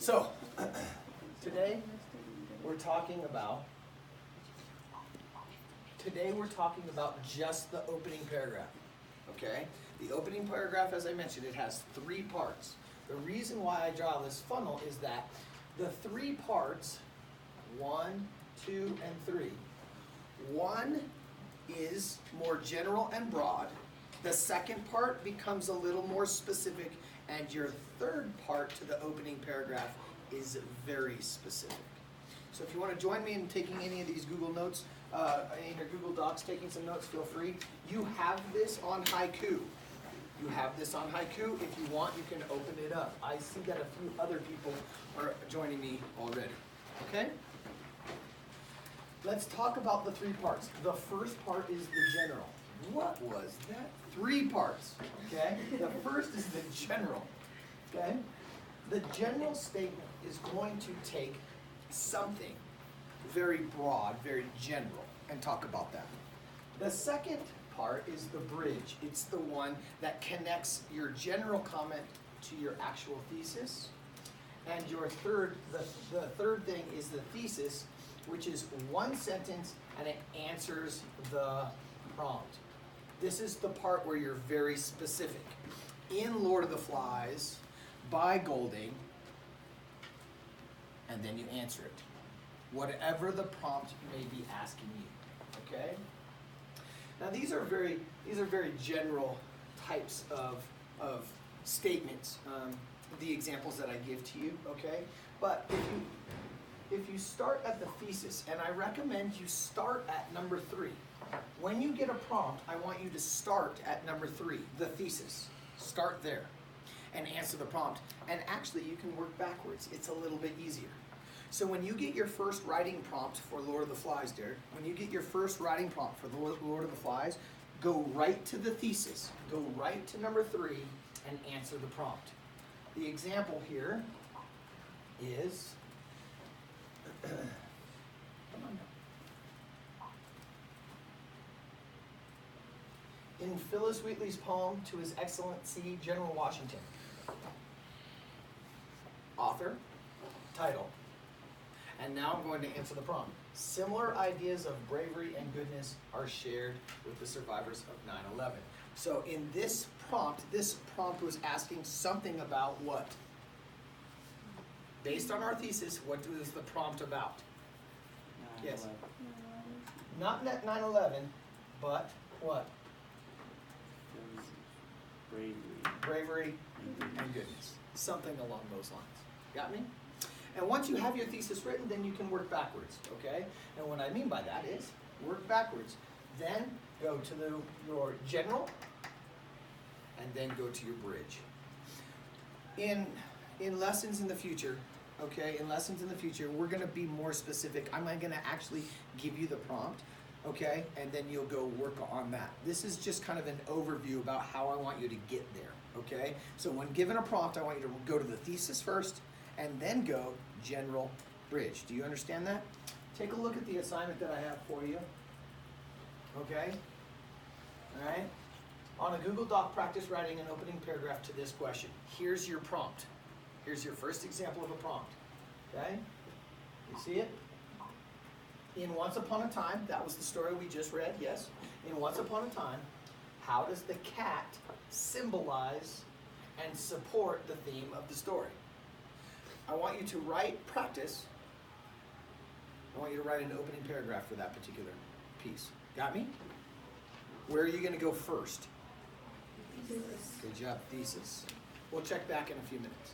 So, today we're talking about just the opening paragraph. Okay? The opening paragraph, as I mentioned, it has 3 parts. The reason why I draw this funnel is that the 3 parts, 1, 2, and 3. 1 is more general and broad. The second part becomes a little more specific, and your third part to the opening paragraph is very specific. So if you want to join me in taking any of these Google Notes, in your Google Docs, taking some notes, feel free. You have this on Haiku. You have this on Haiku. If you want, you can open it up. I see that a few other people are joining me already. Okay? Let's talk about the 3 parts. The first part is the general. What was that? 3 parts. Okay? The first is the general. Okay? The general statement is going to take something very broad, very general, and talk about that. The second part is the bridge. It's the one that connects your general comment to your actual thesis. And your the third thing is the thesis, which is 1 sentence and it answers the prompt. This is the part where you're very specific. In Lord of the Flies, by Golding, and then you answer it. Whatever the prompt may be asking you. Okay? Now these are very general types of statements. The examples that I give to you. Okay? But if you start at the thesis, and I recommend you start at number 3. When you get a prompt, I want you to start at number 3, the thesis. Start there and answer the prompt. And actually, you can work backwards. It's a little bit easier. So when you get your first writing prompt for Lord of the Flies, Derek, when you get your first writing prompt for the Lord of the Flies, go right to the thesis. Go right to number 3 and answer the prompt. The example here is... Come on now. In Phyllis Wheatley's poem to His Excellency General Washington. Author, title. And now I'm going to answer the prompt. Similar ideas of bravery and goodness are shared with the survivors of 9/11. So in this prompt was asking something about what? Based on our thesis, what is the prompt about? 9/11. Yes. Not 9/11, but what? Bravery and goodness. Something along those lines. Got me? And once you have your thesis written, then you can work backwards, okay? And what I mean by that is work backwards. Then go to your general, and then go to your bridge. In lessons in the future, okay, we're going to be more specific. I'm going to actually give you the prompt, okay, and then you'll go work on that. This is just kind of an overview about how I want you to get there, okay? So when given a prompt, I want you to go to the thesis first, and then go general bridge. Do you understand that? Take a look at the assignment that I have for you, okay? All right? On a Google Doc, practice writing an opening paragraph to this question. Here's your prompt. Here's your first example of a prompt. Okay? You see it? In Once Upon a Time, that was the story we just read, yes? In Once Upon a Time, how does the cat symbolize and support the theme of the story? I want you to practice. I want you to write an opening paragraph for that particular piece. Got me? Where are you going to go first? Thesis. Good job, thesis. We'll check back in a few minutes.